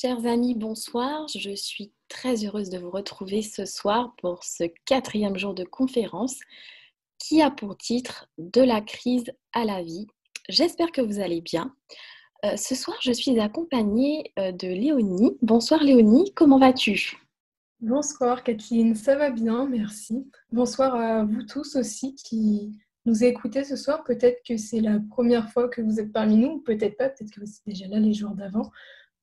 Chers amis, bonsoir. Je suis très heureuse de vous retrouver ce soir pour ce 4e jour de conférence qui a pour titre De la crise à la vie. J'espère que vous allez bien. Ce soir, je suis accompagnée de Léonie. Bonsoir Léonie, comment vas-tu? Bonsoir Kathleen, ça va bien, merci. Bonsoir à vous tous aussi qui nous écoutez ce soir. Peut-être que c'est la première fois que vous êtes parmi nous, ou peut-être pas, peut-être que vous étiez déjà là les jours d'avant.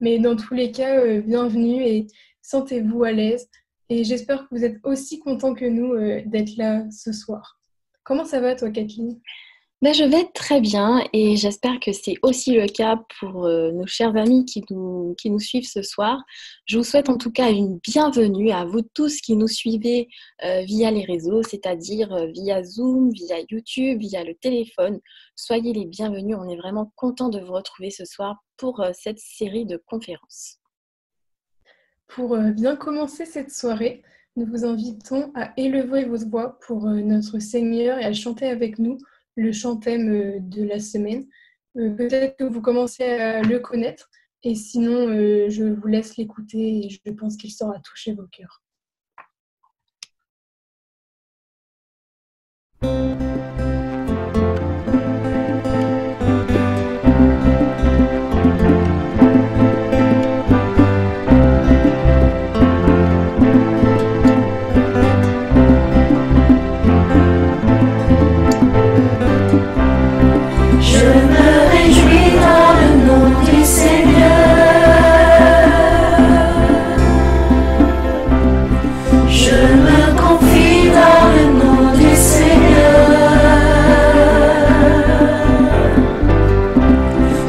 Mais dans tous les cas, bienvenue et sentez-vous à l'aise. Et j'espère que vous êtes aussi contents que nous d'être là ce soir. Comment ça va toi Kathleen? Je vais très bien et j'espère que c'est aussi le cas pour nos chers amis qui nous suivent ce soir. Je vous souhaite en tout cas une bienvenue à vous tous qui nous suivez via les réseaux, c'est-à-dire via Zoom, via YouTube, via le téléphone. Soyez les bienvenus, on est vraiment content de vous retrouver ce soir pour cette série de conférences. Pour bien commencer cette soirée, nous vous invitons à élever votre voix pour notre Seigneur et à chanter avec nous le chant-thème de la semaine. Peut-être que vous commencez à le connaître, et sinon, je vous laisse l'écouter et je pense qu'il saura toucher vos cœurs. Je me réjouis dans le nom du Seigneur. Je me confie dans le nom du Seigneur.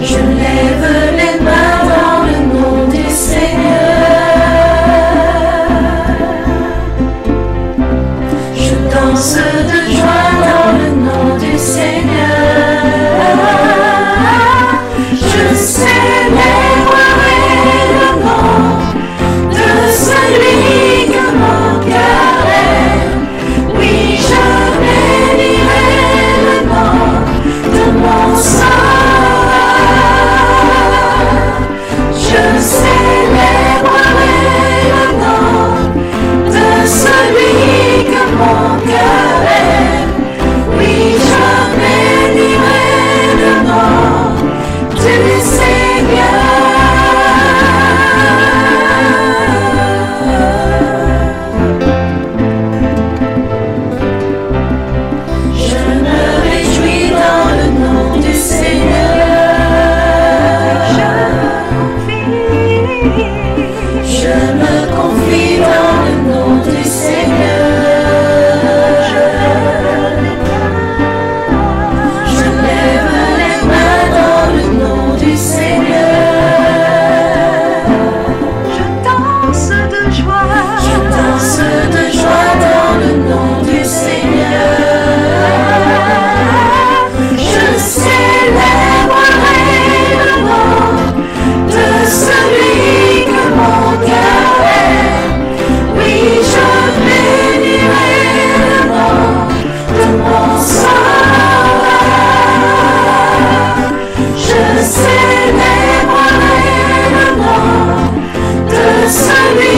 Je lève les mains dans le nom du Seigneur. Je danse de joie dans le nom du Seigneur. Je célébrerai le nom de celui que mon cœur aime. Oui, je bénirai le nom de mon Sauveur. Je célébrerai le nom de celui que mon cœur aime. Oui, je bénirai le nom du Seigneur. Je me réjouis dans le nom du Seigneur. Je me confie dans le nom du Seigneur. Je lève les mains dans le nom du Seigneur. Je danse de joie. Je danse de joie dans le nom du Seigneur. Je célébrerai le nom de celui que mon cœur aime. Oui, je bénirai le nom de mon Sauveur. Je célébrerai le nom de celui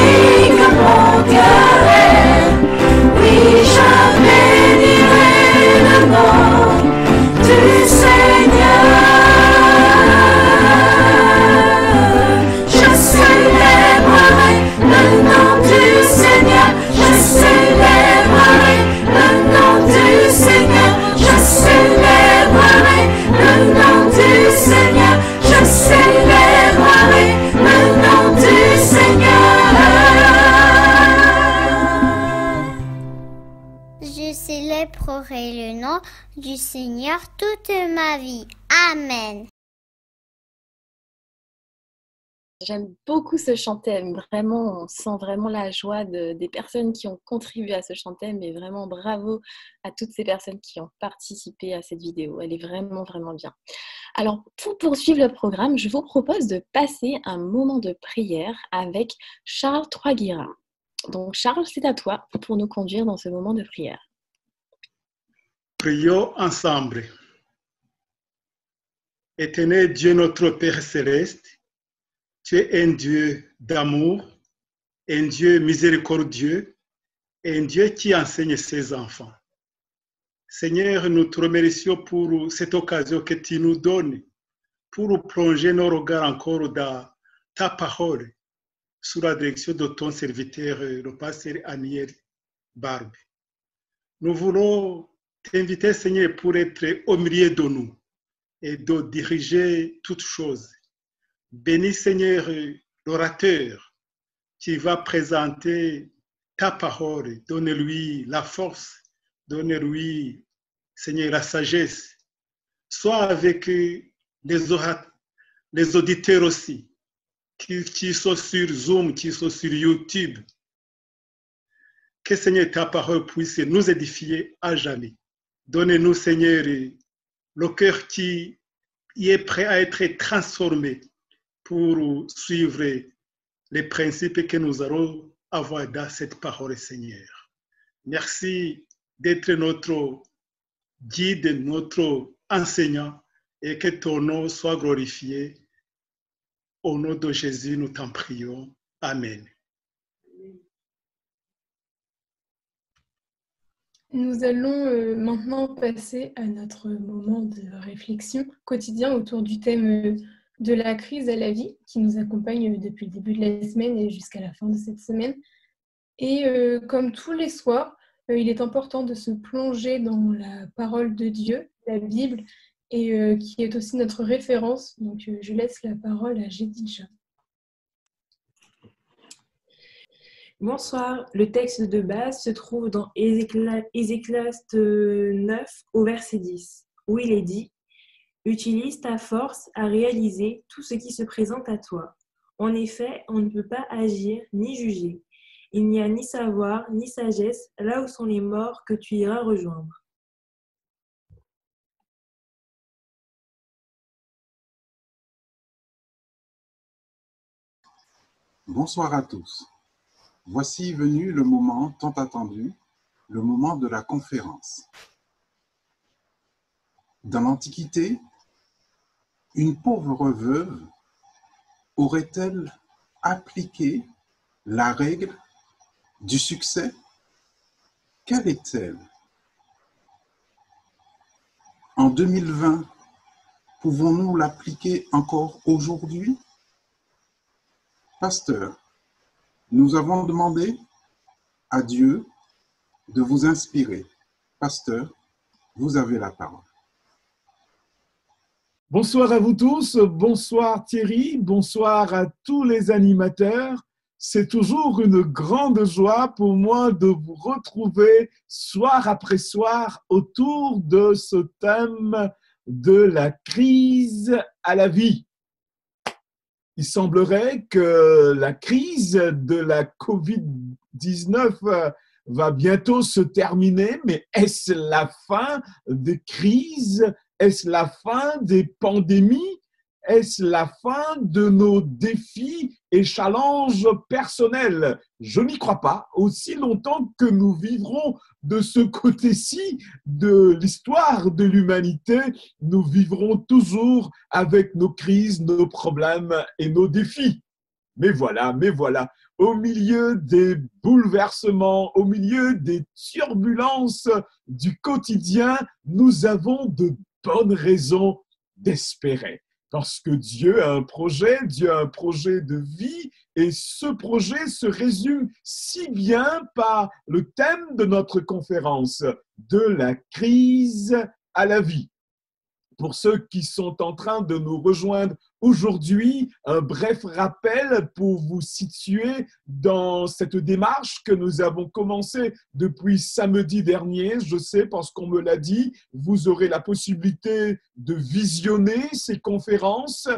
que mon cœur aime. Oui, je bénirai le nom du Seigneur. Je célébrerai le nom du Seigneur. Je célébrerai le nom du Seigneur. Je célébrerai le nom du Seigneur. Je célébrerai le nom du Seigneur. Je célébrerai le nom du Seigneur toute ma vie. Amen. J'aime beaucoup ce chant-thème, vraiment, on sent vraiment la joie des personnes qui ont contribué à ce chant-thème et vraiment bravo à toutes ces personnes qui ont participé à cette vidéo, elle est vraiment, vraiment bien. Alors, pour poursuivre le programme, je vous propose de passer un moment de prière avec Charles Troiguira. Donc Charles, c'est à toi pour nous conduire dans ce moment de prière. Prions ensemble. Éternel Dieu notre Père céleste, Tu es un Dieu d'amour, un Dieu miséricordieux et un Dieu qui enseigne ses enfants. Seigneur, nous te remercions pour cette occasion que tu nous donnes pour plonger nos regards encore dans ta parole sous la direction de ton serviteur, le pasteur Aniel Barbe. Nous voulons t'inviter, Seigneur, pour être au milieu de nous et de diriger toutes choses. Bénis, Seigneur, l'orateur qui va présenter ta parole. Donne-lui la force, donne-lui, Seigneur, la sagesse. Sois avec les auditeurs aussi, qui sont sur Zoom, qui sont sur YouTube. Que, Seigneur, ta parole puisse nous édifier à jamais. Donne-nous, Seigneur, le cœur qui est prêt à être transformé pour suivre les principes que nous allons avoir dans cette parole, Seigneur. Merci d'être notre guide, notre enseignant, et que ton nom soit glorifié. Au nom de Jésus, nous t'en prions. Amen. Nous allons maintenant passer à notre moment de réflexion quotidien autour du thème de la crise à la vie qui nous accompagne depuis le début de la semaine et jusqu'à la fin de cette semaine. Et comme tous les soirs, il est important de se plonger dans la parole de Dieu, la Bible, et qui est aussi notre référence. Donc je laisse la parole à Jedidja. Bonsoir, le texte de base se trouve dans Ézéchiaste 9 au verset 10, où il est dit « Utilise ta force à réaliser tout ce qui se présente à toi. En effet, on ne peut pas agir ni juger. Il n'y a ni savoir ni sagesse là où sont les morts que tu iras rejoindre. » Bonsoir à tous. Voici venu le moment tant attendu, le moment de la conférence. Dans l'Antiquité, une pauvre veuve aurait-elle appliqué la règle du succès? Quelle est-elle? En 2020, pouvons-nous l'appliquer encore aujourd'hui? Pasteur, nous avons demandé à Dieu de vous inspirer. Pasteur, vous avez la parole. Bonsoir à vous tous, bonsoir Thierry, bonsoir à tous les animateurs. C'est toujours une grande joie pour moi de vous retrouver soir après soir autour de ce thème de la crise à la vie. Il semblerait que la crise de la Covid-19 va bientôt se terminer, mais est-ce la fin des crises? Est-ce la fin des pandémies? Est-ce la fin de nos défis et challenges personnels? Je n'y crois pas. Aussi longtemps que nous vivrons de ce côté-ci de l'histoire de l'humanité, nous vivrons toujours avec nos crises, nos problèmes et nos défis. Mais voilà, au milieu des bouleversements, au milieu des turbulences du quotidien, nous avons de bonnes raisons d'espérer. Parce que Dieu a un projet de vie, et ce projet se résume si bien par le thème de notre conférence, de la crise à la vie. Pour ceux qui sont en train de nous rejoindre aujourd'hui, un bref rappel pour vous situer dans cette démarche que nous avons commencée depuis samedi dernier. Je sais parce qu'on me l'a dit, vous aurez la possibilité de visionner ces conférences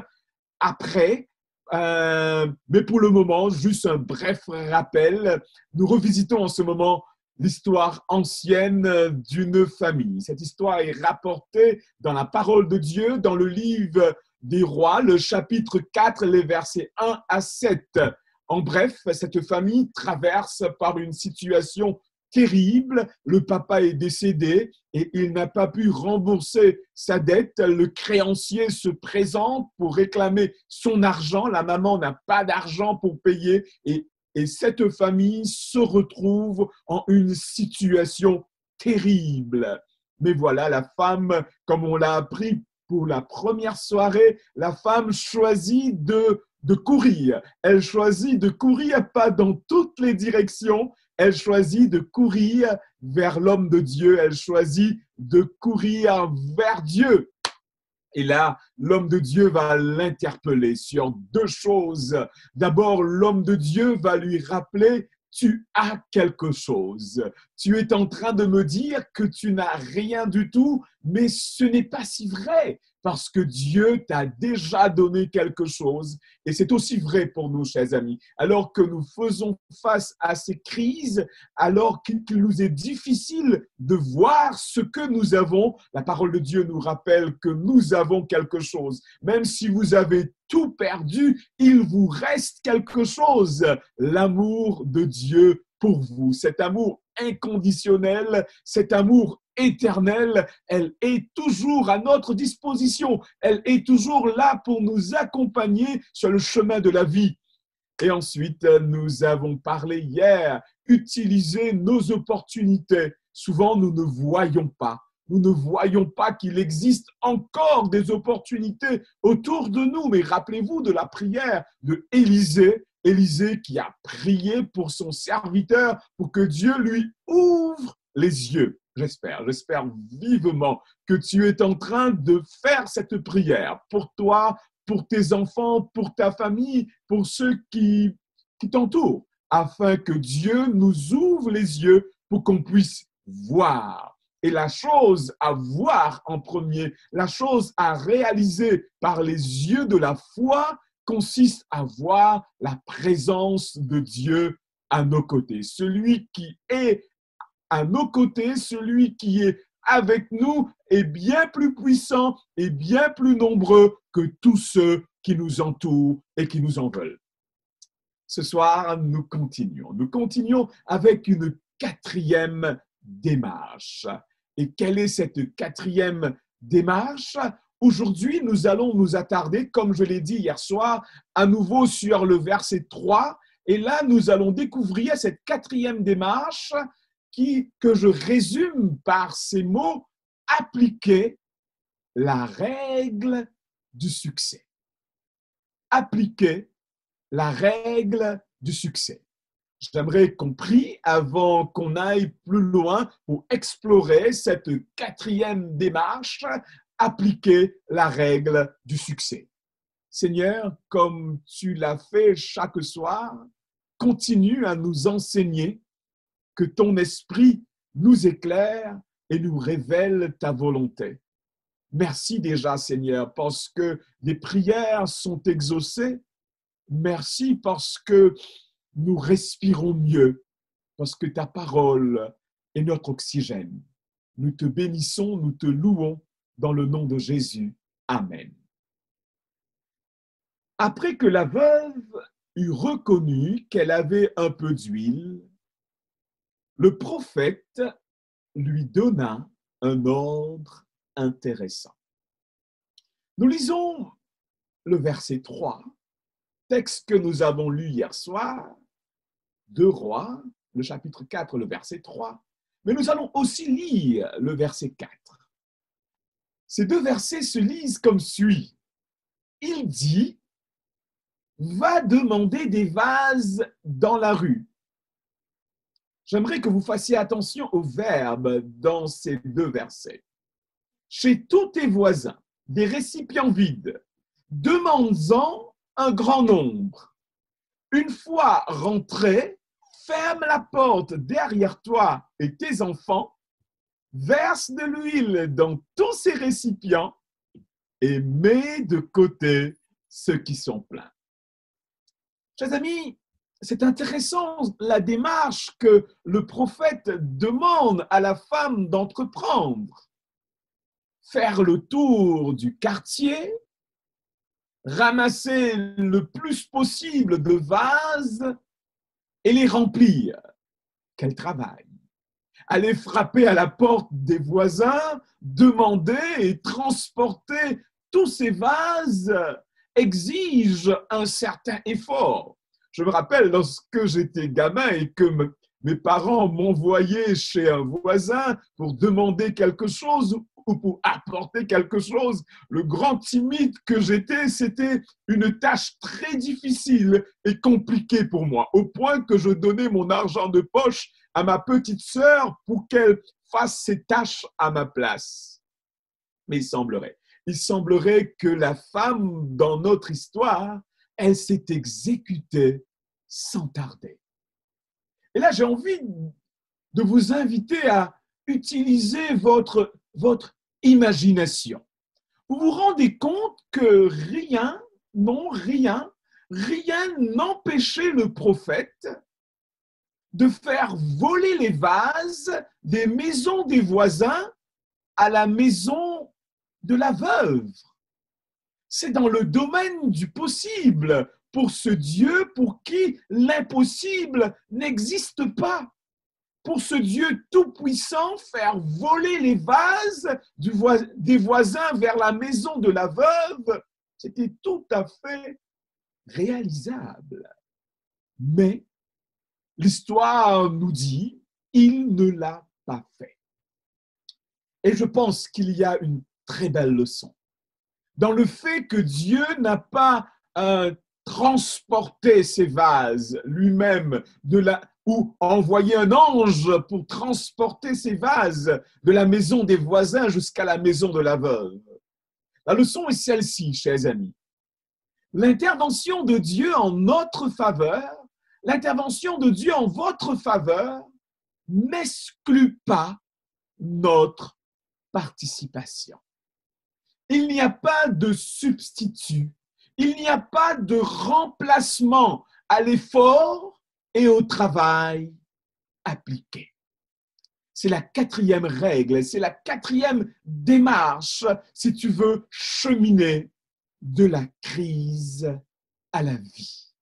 après. Mais pour le moment, juste un bref rappel. Nous revisitons en ce moment l'histoire ancienne d'une famille. Cette histoire est rapportée dans la parole de Dieu, dans le livre des Rois, le chapitre 4, les versets 1 à 7. En bref, cette famille traverse par une situation terrible. Le papa est décédé et il n'a pas pu rembourser sa dette. Le créancier se présente pour réclamer son argent. La maman n'a pas d'argent pour payer et cette famille se retrouve en une situation terrible. Mais voilà, la femme, comme on l'a appris pour la première soirée, la femme choisit de courir. Elle choisit de courir pas dans toutes les directions, elle choisit de courir vers l'homme de Dieu, elle choisit de courir vers Dieu. Et là, l'homme de Dieu va l'interpeller sur deux choses. D'abord, l'homme de Dieu va lui rappeler: tu as quelque chose. Tu es en train de me dire que tu n'as rien du tout, mais ce n'est pas si vrai, parce que Dieu t'a déjà donné quelque chose. Et c'est aussi vrai pour nous, chers amis. Alors que nous faisons face à ces crises, alors qu'il nous est difficile de voir ce que nous avons, la parole de Dieu nous rappelle que nous avons quelque chose. Même si vous avez tout perdu, il vous reste quelque chose, l'amour de Dieu pour vous. Cet amour inconditionnel, cet amour éternel, elle est toujours à notre disposition. Elle est toujours là pour nous accompagner sur le chemin de la vie. Et ensuite, nous avons parlé hier, utiliser nos opportunités. Souvent, nous ne voyons pas. Nous ne voyons pas qu'il existe encore des opportunités autour de nous. Mais rappelez-vous de la prière de Élisée. Élisée qui a prié pour son serviteur pour que Dieu lui ouvre les yeux. J'espère vivement que tu es en train de faire cette prière pour toi, pour tes enfants, pour ta famille, pour ceux qui t'entourent, afin que Dieu nous ouvre les yeux pour qu'on puisse voir. Et la chose à voir en premier, la chose à réaliser par les yeux de la foi, consiste à voir la présence de Dieu à nos côtés. Celui qui est à nos côtés, celui qui est avec nous est bien plus puissant et bien plus nombreux que tous ceux qui nous entourent et qui nous en veulent. Ce soir, nous continuons avec une quatrième démarche. Et quelle est cette quatrième démarche? Aujourd'hui, nous allons nous attarder, comme je l'ai dit hier soir, à nouveau sur le verset 3. Et là, nous allons découvrir cette quatrième démarche que je résume par ces mots: appliquer la règle du succès. Appliquer la règle du succès. J'aimerais qu'on prie avant qu'on aille plus loin pour explorer cette quatrième démarche, appliquer la règle du succès. Seigneur, comme tu l'as fait chaque soir, continue à nous enseigner, que ton esprit nous éclaire et nous révèle ta volonté. Merci déjà, Seigneur, parce que les prières sont exaucées. Merci parce que nous respirons mieux, parce que ta parole est notre oxygène. Nous te bénissons, nous te louons dans le nom de Jésus. Amen. Après que la veuve eut reconnu qu'elle avait un peu d'huile, le prophète lui donna un ordre intéressant. Nous lisons le verset 3, texte que nous avons lu hier soir, 2 Rois, le chapitre 4, le verset 3, mais nous allons aussi lire le verset 4. Ces 2 versets se lisent comme suit. Il dit: « Va demander des vases dans la rue. » J'aimerais que vous fassiez attention au verbe dans ces 2 versets. Chez tous tes voisins, des récipients vides, demande-en un grand nombre. Une fois rentré, ferme la porte derrière toi et tes enfants, verse de l'huile dans tous ces récipients et mets de côté ceux qui sont pleins. Chers amis, c'est intéressant la démarche que le prophète demande à la femme d'entreprendre. Faire le tour du quartier, ramasser le plus possible de vases et les remplir. Quel travail! aller frapper à la porte des voisins, demander et transporter tous ces vases exige un certain effort. Je me rappelle lorsque j'étais gamin et que mes parents m'envoyaient chez un voisin pour demander quelque chose ou pour apporter quelque chose, le grand timide que j'étais, c'était une tâche très difficile et compliquée pour moi, au point que je donnais mon argent de poche à ma petite sœur pour qu'elle fasse ces tâches à ma place. Mais il semblerait que la femme dans notre histoire, elle s'est exécutée sans tarder. Et là, j'ai envie de vous inviter à utiliser votre imagination. Vous vous rendez compte que rien n'empêchait le prophète de faire voler les vases des maisons des voisins à la maison de la veuve. C'est dans le domaine du possible pour ce Dieu pour qui l'impossible n'existe pas. Pour ce Dieu tout-puissant, faire voler les vases des voisins vers la maison de la veuve, c'était tout à fait réalisable. Mais l'histoire nous dit, il ne l'a pas fait. Et je pense qu'il y a une très belle leçon dans le fait que Dieu n'a pas transporté ces vases lui-même ou envoyé un ange pour transporter ces vases de la maison des voisins jusqu'à la maison de la veuve. La leçon est celle-ci, chers amis. L'intervention de Dieu en notre faveur, l'intervention de Dieu en votre faveur n'exclut pas notre participation. Il n'y a pas de substitut, il n'y a pas de remplacement à l'effort et au travail appliqué. C'est la 4e règle, c'est la 4e démarche si tu veux cheminer de la crise à la vie.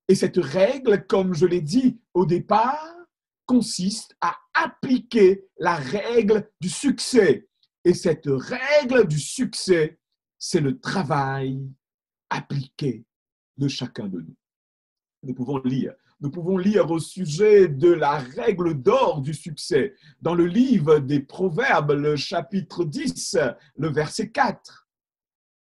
Et cette règle, comme je l'ai dit au départ, consiste à appliquer la règle du succès. Et cette règle du succès, c'est le travail appliqué de chacun de nous. Nous pouvons lire au sujet de la règle d'or du succès dans le livre des Proverbes, le chapitre 10, le verset 4.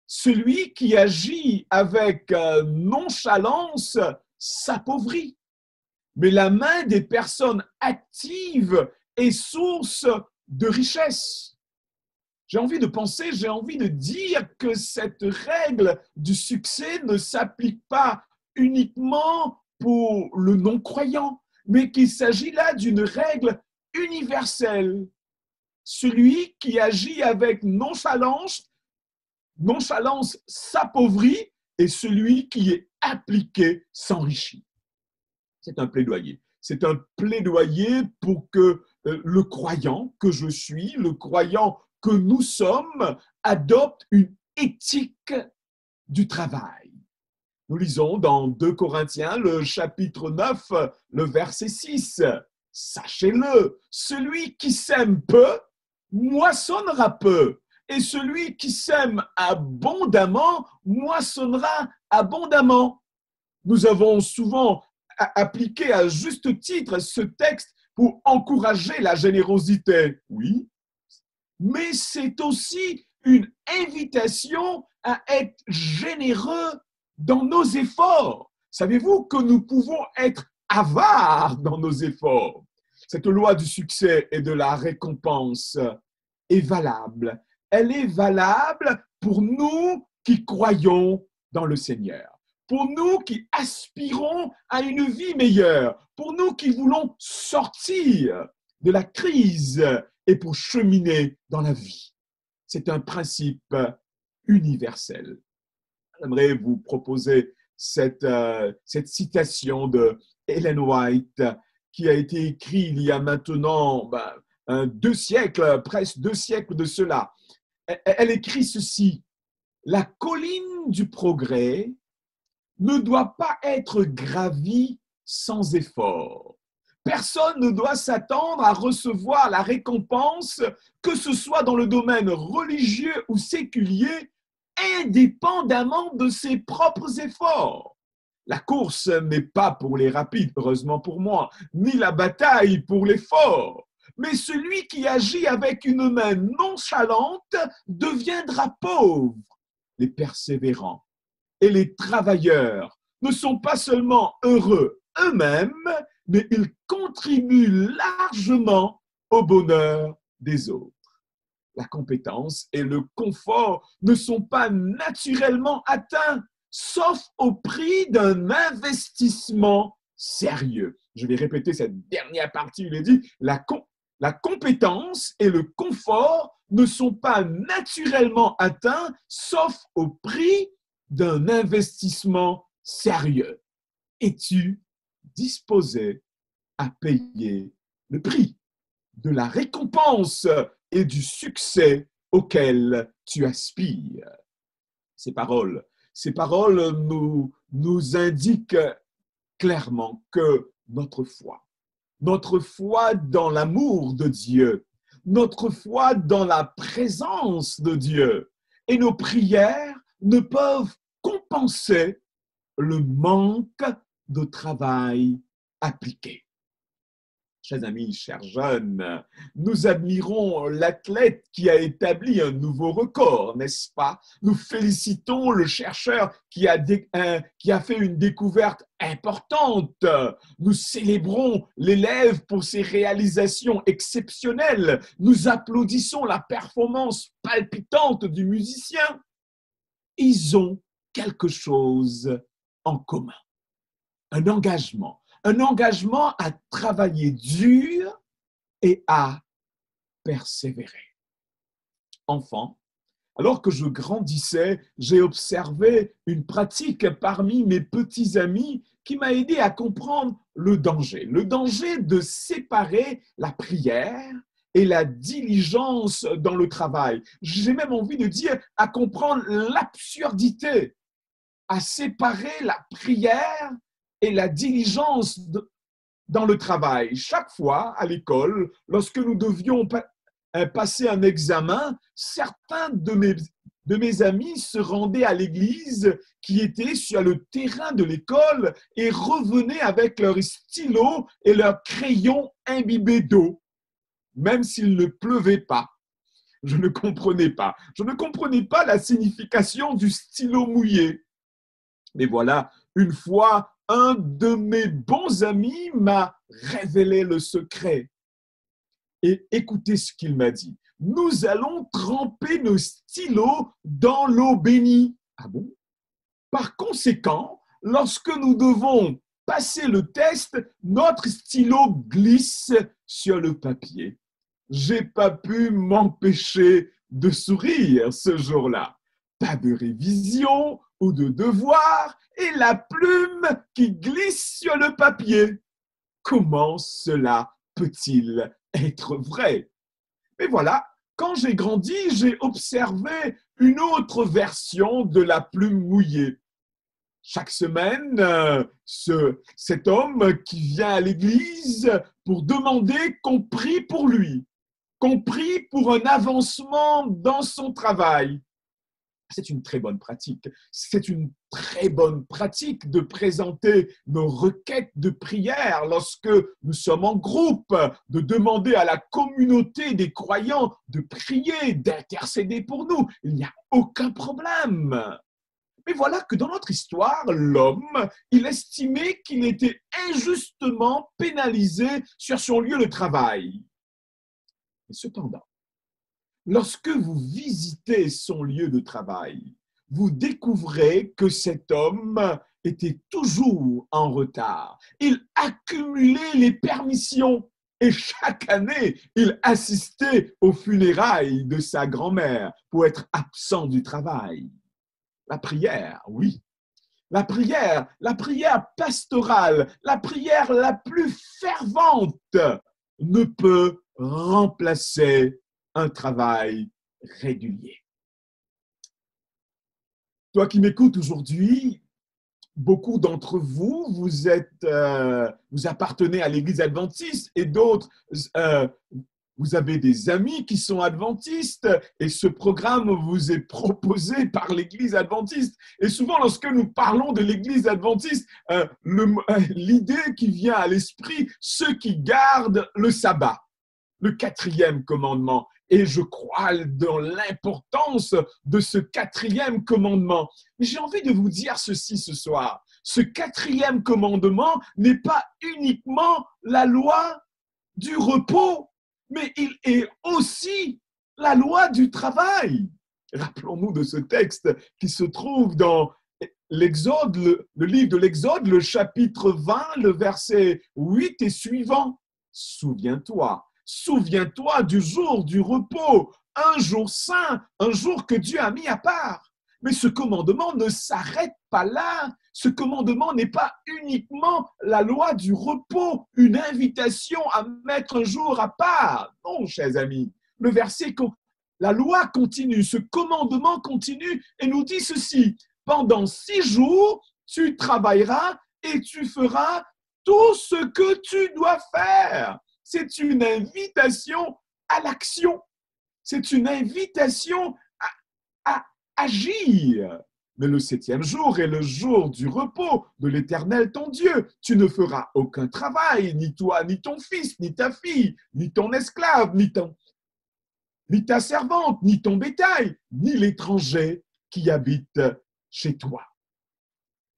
Celui qui agit avec nonchalance s'appauvrit, mais la main des personnes actives est source de richesse. J'ai envie de dire que cette règle du succès ne s'applique pas uniquement pour le non-croyant, mais qu'il s'agit là d'une règle universelle. Celui qui agit avec nonchalance s'appauvrit et celui qui est appliqué s'enrichit. C'est un plaidoyer. C'est un plaidoyer pour que le croyant que je suis, le croyant que nous sommes, adopte une éthique du travail. Nous lisons dans 2 Corinthiens, le chapitre 9, le verset 6. Sachez-le, celui qui sème peu, moissonnera peu. Et celui qui sème abondamment, moissonnera abondamment. Nous avons souvent appliqué à juste titre ce texte pour encourager la générosité. Oui, mais c'est aussi une invitation à être généreux dans nos efforts. Savez-vous que nous pouvons être avares dans nos efforts? Cette loi du succès et de la récompense est valable. Elle est valable pour nous qui croyons dans le Seigneur, pour nous qui aspirons à une vie meilleure, pour nous qui voulons sortir de la crise et pour cheminer dans la vie. C'est un principe universel. J'aimerais vous proposer cette citation de Ellen White qui a été écrite il y a maintenant 2 siècles, presque 2 siècles de cela. Elle écrit ceci: la colline du progrès ne doit pas être gravie sans effort, Personne ne doit s'attendre à recevoir la récompense, que ce soit dans le domaine religieux ou séculier, indépendamment de ses propres efforts. La course n'est pas pour les rapides, heureusement pour moi, ni la bataille pour les forts. Mais celui qui agit avec une main nonchalante deviendra pauvre. Les persévérants et les travailleurs ne sont pas seulement heureux eux-mêmes, mais ils contribuent largement au bonheur des autres. La compétence et le confort ne sont pas naturellement atteints, sauf au prix d'un investissement sérieux. Je vais répéter cette dernière partie, il est dit, la compétence et le confort ne sont pas naturellement atteints, sauf au prix d'un investissement sérieux. Es-tu disposé à payer le prix de la récompense et du succès auquel tu aspires? Ces paroles nous indiquent clairement que notre foi dans l'amour de Dieu, notre foi dans la présence de Dieu et nos prières ne peuvent compenser le manque de travail appliqué. Chers amis, chers jeunes, nous admirons l'athlète qui a établi un nouveau record, n'est-ce pas? Nous félicitons le chercheur qui a fait une découverte importante. Nous célébrons l'élève pour ses réalisations exceptionnelles. Nous applaudissons la performance palpitante du musicien. Ils ont quelque chose en commun, un engagement à travailler dur et à persévérer. Enfant, alors que je grandissais, j'ai observé une pratique parmi mes petits amis qui m'a aidé à comprendre le danger de séparer la prière et la diligence dans le travail. J'ai même envie de dire à comprendre l'absurdité, à séparer la prière et la diligence dans le travail. Chaque fois à l'école, lorsque nous devions passer un examen, certains de mes amis se rendaient à l'église qui était sur le terrain de l'école et revenaient avec leur stylo et leur crayon imbibés d'eau, même s'il ne pleuvait pas. Je ne comprenais pas la signification du stylo mouillé. Mais voilà, une fois, un de mes bons amis m'a révélé le secret. Et écoutez ce qu'il m'a dit. Nous allons tremper nos stylos dans l'eau bénie. Ah bon? Par conséquent, lorsque nous devons passer le test, notre stylo glisse sur le papier. J'ai pas pu m'empêcher de sourire ce jour-là. Pas de révision ou de devoir et la plume qui glisse sur le papier. Comment cela peut-il être vrai? Mais voilà, quand j'ai grandi, j'ai observé une autre version de la plume mouillée. Chaque semaine, cet homme qui vient à l'église pour demander qu'on prie pour lui, qu'on prie pour un avancement dans son travail. C'est une très bonne pratique. C'est une très bonne pratique de présenter nos requêtes de prière lorsque nous sommes en groupe, de demander à la communauté des croyants de prier, d'intercéder pour nous. Il n'y a aucun problème. Mais voilà que dans notre histoire, l'homme, il estimait qu'il était injustement pénalisé sur son lieu de travail. Et cependant, lorsque vous visitez son lieu de travail, vous découvrez que cet homme était toujours en retard. Il accumulait les permissions et chaque année, il assistait aux funérailles de sa grand-mère pour être absent du travail. La prière, oui. La prière pastorale, la prière la plus fervente ne peut remplacer un travail régulier. Toi qui m'écoutes aujourd'hui, beaucoup d'entre vous, vous appartenez à l'Église adventiste et d'autres, vous avez des amis qui sont adventistes et ce programme vous est proposé par l'Église adventiste. Et souvent, lorsque nous parlons de l'Église adventiste, l'idée qui vient à l'esprit, ceux qui gardent le sabbat, le 4e commandement. Et je crois dans l'importance de ce 4e commandement. Mais j'ai envie de vous dire ceci ce soir. Ce 4e commandement n'est pas uniquement la loi du repos, mais il est aussi la loi du travail. Rappelons-nous de ce texte qui se trouve dans l'Exode, le livre de l'Exode, le chapitre 20, le verset 8 et suivant. Souviens-toi du jour du repos, un jour saint, un jour que Dieu a mis à part. Mais ce commandement ne s'arrête pas là. Ce commandement n'est pas uniquement la loi du repos, une invitation à mettre un jour à part. Non, chers amis, la loi continue, ce commandement continue et nous dit ceci. Pendant 6 jours, tu travailleras et tu feras tout ce que tu dois faire. C'est une invitation à l'action. C'est une invitation à agir. Mais le 7e jour est le jour du repos de l'Éternel ton Dieu. Tu ne feras aucun travail, ni toi, ni ton fils, ni ta fille, ni ton esclave, ni ta servante, ni ton bétail, ni l'étranger qui habite chez toi.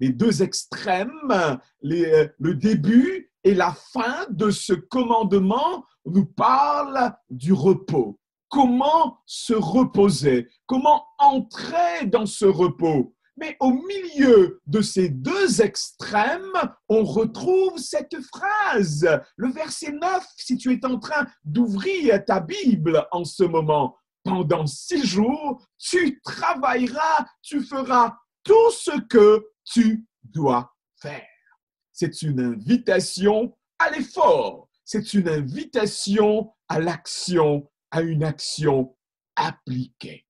Les deux extrêmes, le début et la fin de ce commandement nous parlent du repos. Comment se reposer? Comment entrer dans ce repos? Mais au milieu de ces deux extrêmes, on retrouve cette phrase. Le verset 9, si tu es en train d'ouvrir ta Bible en ce moment, pendant 6 jours, tu travailleras, tu feras tout ce que tu dois faire. C'est une invitation à l'effort. C'est une invitation à l'action, à une action appliquée.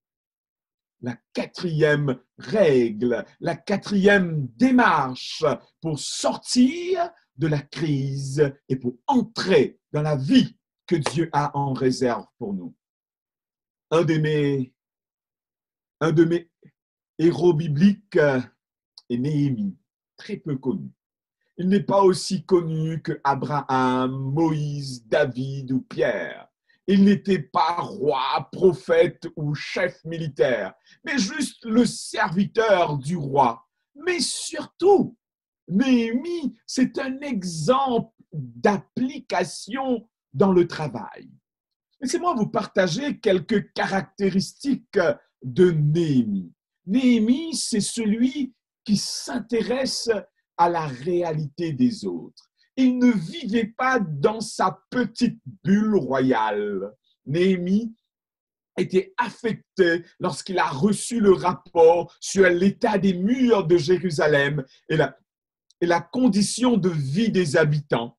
La 4e règle, la 4e démarche pour sortir de la crise et pour entrer dans la vie que Dieu a en réserve pour nous. Un de mes héros bibliques est Néhémie, très peu connu. Il n'est pas aussi connu que Abraham, Moïse, David ou Pierre. Il n'était pas roi, prophète ou chef militaire, mais juste le serviteur du roi. Mais surtout, Néhémie, c'est un exemple d'application dans le travail. Laissez-moi vous partager quelques caractéristiques de Néhémie. Néhémie, c'est celui qui s'intéresse à la réalité des autres. Il ne vivait pas dans sa petite bulle royale. Néhémie était affecté lorsqu'il a reçu le rapport sur l'état des murs de Jérusalem et la condition de vie des habitants.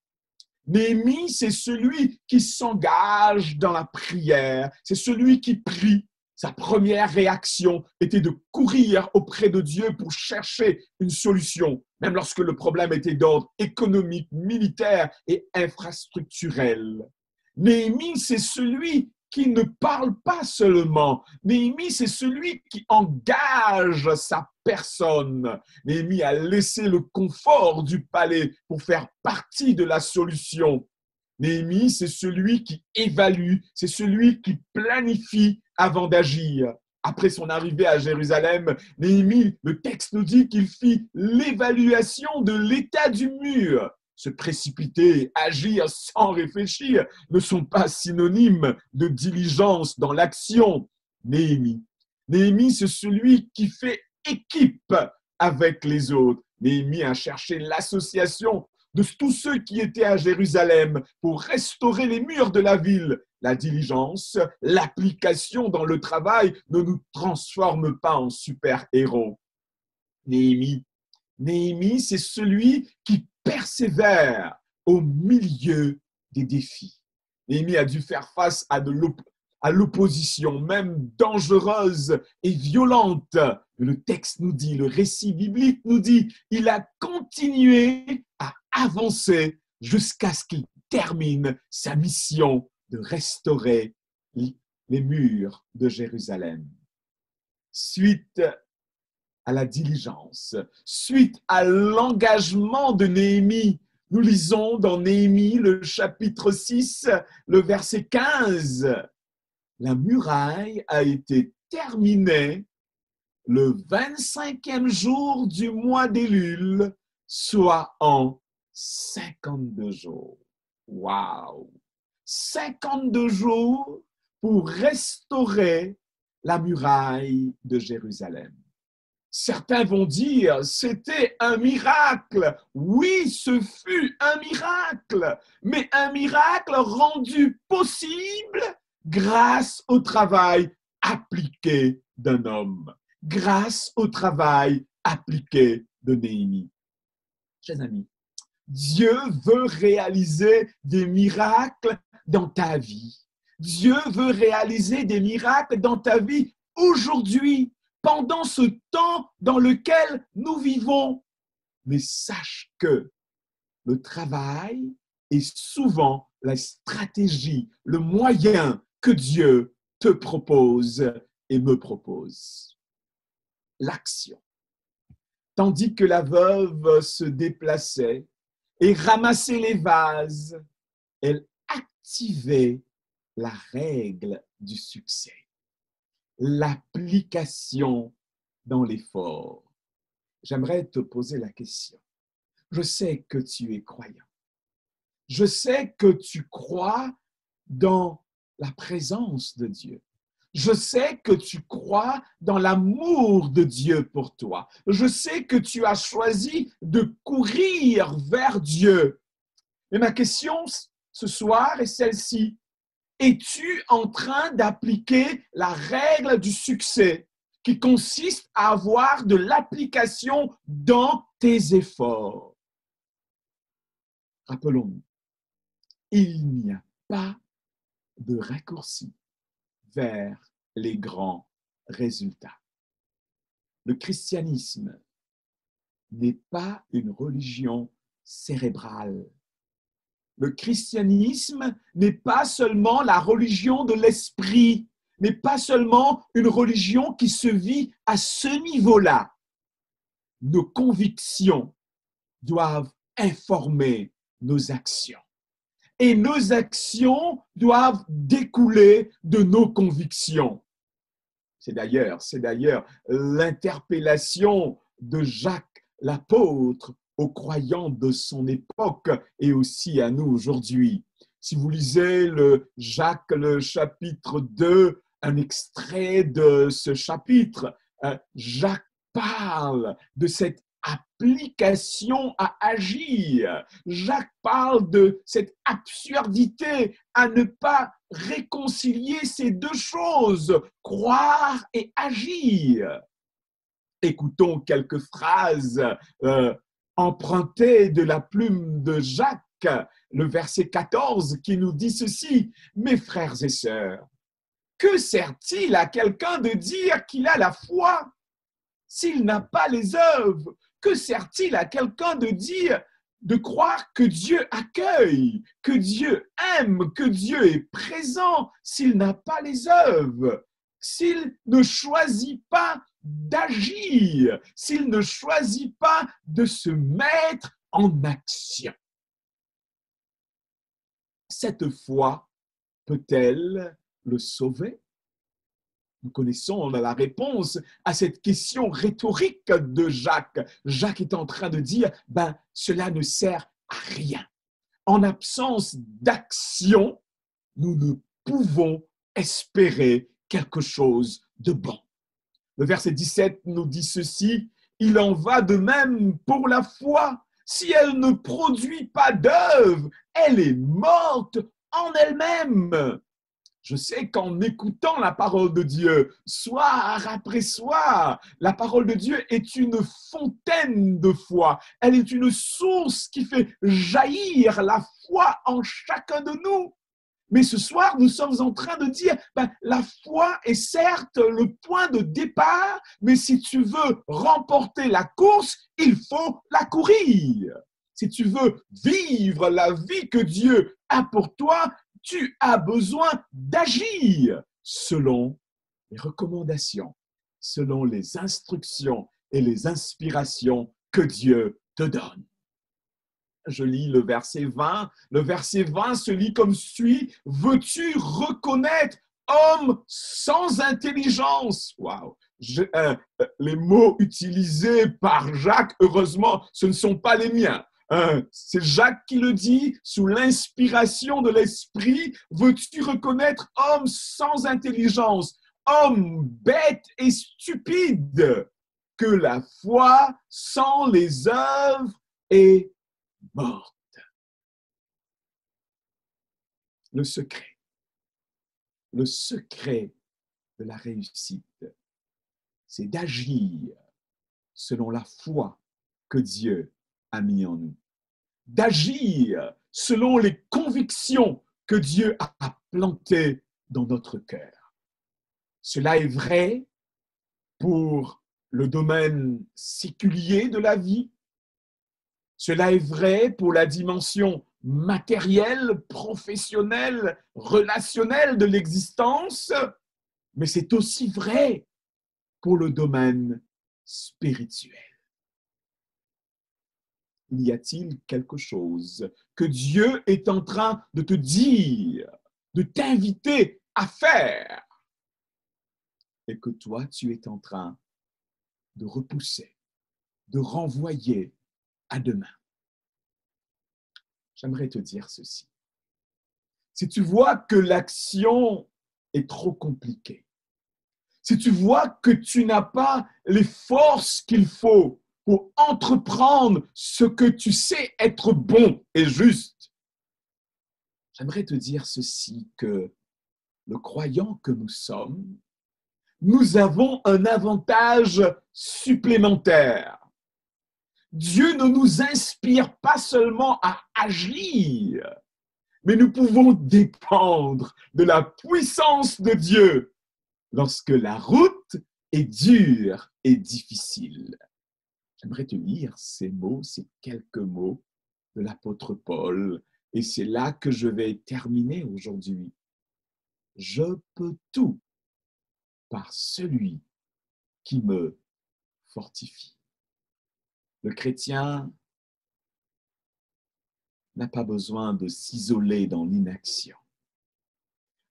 Néhémie, c'est celui qui s'engage dans la prière, c'est celui qui prie. Sa première réaction était de courir auprès de Dieu pour chercher une solution, même lorsque le problème était d'ordre économique, militaire et infrastructurel. Néhémie, c'est celui qui ne parle pas seulement. Néhémie, c'est celui qui engage sa personne. Néhémie a laissé le confort du palais pour faire partie de la solution. Néhémie, c'est celui qui évalue, c'est celui qui planifie avant d'agir. Après son arrivée à Jérusalem, Néhémie, le texte nous dit qu'il fit l'évaluation de l'état du mur. Se précipiter, agir sans réfléchir ne sont pas synonymes de diligence dans l'action. Néhémie, c'est celui qui fait équipe avec les autres. Néhémie a cherché l'association de tous ceux qui étaient à Jérusalem pour restaurer les murs de la ville. La diligence, l'application dans le travail ne nous transforme pas en super-héros. Néhémie, c'est celui qui persévère au milieu des défis. Néhémie a dû faire face à à l'opposition, même dangereuse et violente. Le texte nous dit, le récit biblique nous dit, il a continué à avancer jusqu'à ce qu'il termine sa mission de restaurer les murs de Jérusalem. Suite à la diligence, suite à l'engagement de Néhémie, nous lisons dans Néhémie le chapitre 6, le verset 15. La muraille a été terminée le 25e jour du mois d'Élul, soit en 52 jours. Waouh! 52 jours pour restaurer la muraille de Jérusalem. Certains vont dire, c'était un miracle. Oui, ce fut un miracle, mais un miracle rendu possible grâce au travail appliqué d'un homme, grâce au travail appliqué de Néhémie. Chers amis, Dieu veut réaliser des miracles dans ta vie. Dieu veut réaliser des miracles dans ta vie aujourd'hui, pendant ce temps dans lequel nous vivons. Mais sache que le travail est souvent la stratégie, le moyen que Dieu te propose et me propose. L'action. Tandis que la veuve se déplaçait et ramassait les vases, elle activait la règle du succès. L'application dans l'effort. J'aimerais te poser la question. Je sais que tu es croyant. Je sais que tu crois dans la présence de Dieu. Je sais que tu crois dans l'amour de Dieu pour toi. Je sais que tu as choisi de courir vers Dieu. Mais ma question ce soir est celle-ci. Es-tu en train d'appliquer la règle du succès qui consiste à avoir de l'application dans tes efforts? Rappelons-nous, il n'y a pas de raccourci vers les grands résultats. Le christianisme n'est pas une religion cérébrale. Le christianisme n'est pas seulement la religion de l'esprit, n'est pas seulement une religion qui se vit à ce niveau-là. Nos convictions doivent informer nos actions. Et nos actions doivent découler de nos convictions. C'est d'ailleurs l'interpellation de Jacques l'apôtre aux croyants de son époque et aussi à nous aujourd'hui. Si vous lisez Jacques, le chapitre 2, un extrait de ce chapitre, Jacques parle de cette application à agir. Jacques parle de cette absurdité à ne pas réconcilier ces deux choses, croire et agir. Écoutons quelques phrases empruntées de la plume de Jacques, le verset 14 qui nous dit ceci: « Mes frères et sœurs, que sert-il à quelqu'un de dire qu'il a la foi s'il n'a pas les œuvres? Que sert-il à quelqu'un de croire que Dieu accueille, que Dieu aime, que Dieu est présent s'il n'a pas les œuvres, s'il ne choisit pas d'agir, s'il ne choisit pas de se mettre en action? Cette foi peut-elle le sauver? Nous connaissons la réponse à cette question rhétorique de Jacques. Jacques est en train de dire, cela ne sert à rien. En absence d'action, nous ne pouvons espérer quelque chose de bon. Le verset 17 nous dit ceci: « Il en va de même pour la foi. Si elle ne produit pas d'œuvre, elle est morte en elle-même. » Je sais qu'en écoutant la parole de Dieu, soir après soir, la parole de Dieu est une fontaine de foi. Elle est une source qui fait jaillir la foi en chacun de nous. Mais ce soir, nous sommes en train de dire, la foi est certes le point de départ, mais si tu veux remporter la course, il faut la courir. Si tu veux vivre la vie que Dieu a pour toi, tu as besoin d'agir selon les recommandations, selon les instructions et les inspirations que Dieu te donne. Je lis le verset 20. Le verset 20 se lit comme suit. « Veux-tu reconnaître homme sans intelligence ?» Waouh! Les mots utilisés par Jacques, heureusement, ce ne sont pas les miens. C'est Jacques qui le dit, sous l'inspiration de l'Esprit. « Veux-tu reconnaître homme sans intelligence, homme bête et stupide, que la foi sans les œuvres est morte. » Le secret de la réussite, c'est d'agir selon la foi que Dieu a mis en nous, d'agir selon les convictions que Dieu a plantées dans notre cœur. Cela est vrai pour le domaine séculier de la vie. Cela est vrai pour la dimension matérielle, professionnelle, relationnelle de l'existence, mais c'est aussi vrai pour le domaine spirituel. Y a-t-il quelque chose que Dieu est en train de te dire, de t'inviter à faire, et que toi, tu es en train de repousser, de renvoyer à demain? J'aimerais te dire ceci. Si tu vois que l'action est trop compliquée, si tu vois que tu n'as pas les forces qu'il faut pour entreprendre ce que tu sais être bon et juste, j'aimerais te dire ceci, que le croyant que nous sommes, nous avons un avantage supplémentaire. Dieu ne nous inspire pas seulement à agir, mais nous pouvons dépendre de la puissance de Dieu lorsque la route est dure et difficile. J'aimerais te lire ces mots, ces quelques mots de l'apôtre Paul, et c'est là que je vais terminer aujourd'hui. Je peux tout par celui qui me fortifie. Le chrétien n'a pas besoin de s'isoler dans l'inaction.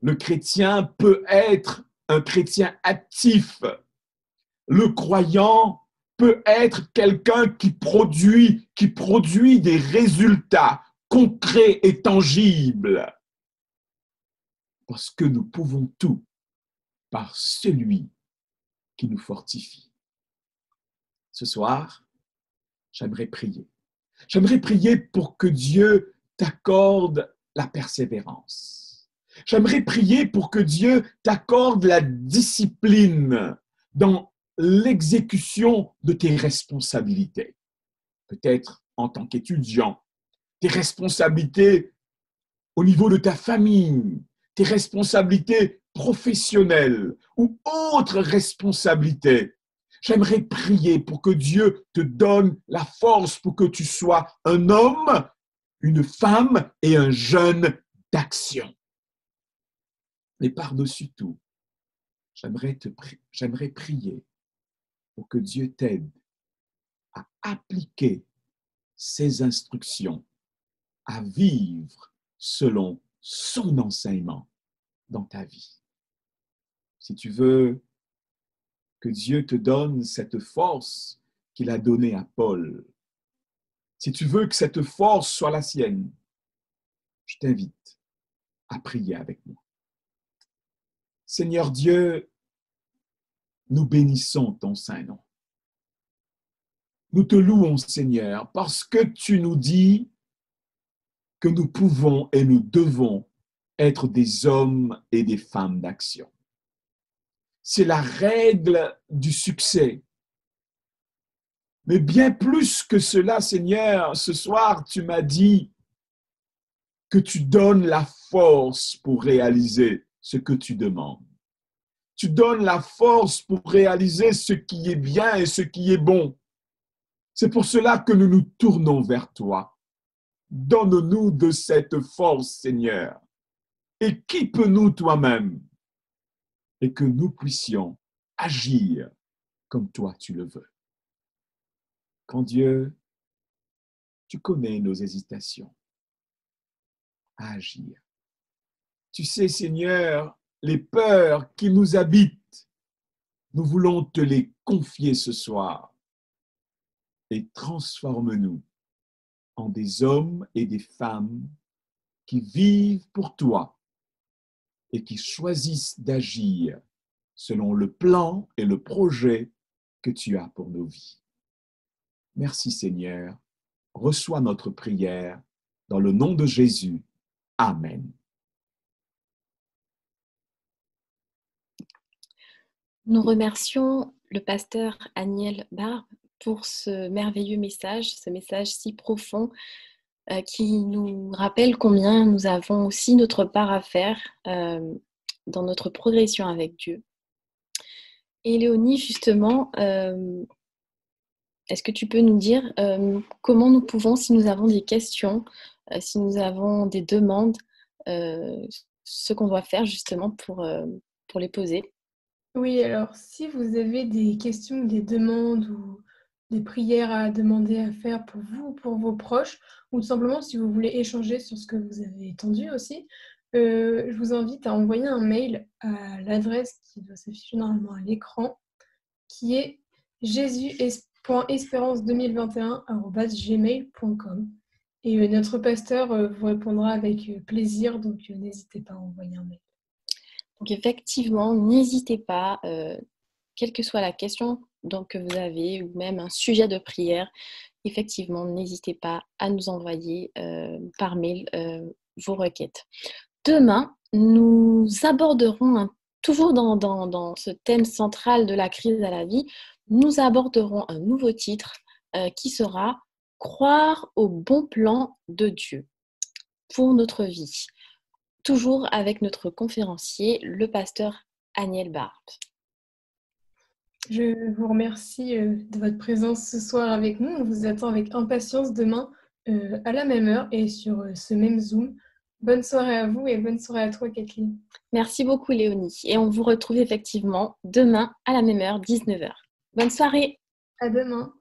Le chrétien peut être un chrétien actif. Le croyant peut être quelqu'un qui produit des résultats concrets et tangibles. Parce que nous pouvons tout par celui qui nous fortifie. Ce soir, j'aimerais prier. J'aimerais prier pour que Dieu t'accorde la persévérance. J'aimerais prier pour que Dieu t'accorde la discipline dans l'exécution de tes responsabilités. Peut-être en tant qu'étudiant, tes responsabilités au niveau de ta famille, tes responsabilités professionnelles ou autres responsabilités. J'aimerais prier pour que Dieu te donne la force pour que tu sois un homme, une femme et un jeune d'action. Mais par-dessus tout, j'aimerais prier pour que Dieu t'aide à appliquer ses instructions, à vivre selon son enseignement dans ta vie. Si tu veux que Dieu te donne cette force qu'il a donnée à Paul, si tu veux que cette force soit la sienne, je t'invite à prier avec moi. Seigneur Dieu, nous bénissons ton saint nom. Nous te louons, Seigneur, parce que tu nous dis que nous pouvons et nous devons être des hommes et des femmes d'action. C'est la règle du succès. Mais bien plus que cela, Seigneur, ce soir, tu m'as dit que tu donnes la force pour réaliser ce que tu demandes. Tu donnes la force pour réaliser ce qui est bien et ce qui est bon. C'est pour cela que nous nous tournons vers toi. Donne-nous de cette force, Seigneur. Équipe-nous toi-même et que nous puissions agir comme toi tu le veux. Quand Dieu, tu connais nos hésitations à agir. Tu sais, Seigneur, les peurs qui nous habitent, nous voulons te les confier ce soir et transforme-nous en des hommes et des femmes qui vivent pour toi et qui choisissent d'agir selon le plan et le projet que tu as pour nos vies. Merci Seigneur. Reçois notre prière dans le nom de Jésus. Amen. Nous remercions le pasteur Aniel Barbe pour ce merveilleux message, ce message si profond qui nous rappelle combien nous avons aussi notre part à faire dans notre progression avec Dieu. Et Léonie, justement, est-ce que tu peux nous dire comment nous pouvons, si nous avons des questions, si nous avons des demandes, ce qu'on doit faire justement pour les poser? Oui, alors si vous avez des questions, des demandes ou des prières à demander à faire pour vous ou pour vos proches, ou tout simplement si vous voulez échanger sur ce que vous avez entendu aussi, je vous invite à envoyer un mail à l'adresse qui doit s'afficher normalement à l'écran, qui est jesus.espérance2021@gmail.com. Et notre pasteur vous répondra avec plaisir, donc n'hésitez pas à envoyer un mail. Donc effectivement, n'hésitez pas, quelle que soit la question que vous avez, ou même un sujet de prière, effectivement, n'hésitez pas à nous envoyer par mail vos requêtes. Demain, nous aborderons, toujours dans ce thème central de la crise à la vie, nous aborderons un nouveau titre qui sera « Croire au bon plan de Dieu pour notre vie ». Toujours avec notre conférencier, le pasteur Aniel Barbe. Je vous remercie de votre présence ce soir avec nous. On vous attend avec impatience demain à la même heure et sur ce même Zoom. Bonne soirée à vous et bonne soirée à toi, Kathleen. Merci beaucoup, Léonie. Et on vous retrouve effectivement demain à la même heure, 19h. Bonne soirée. À demain.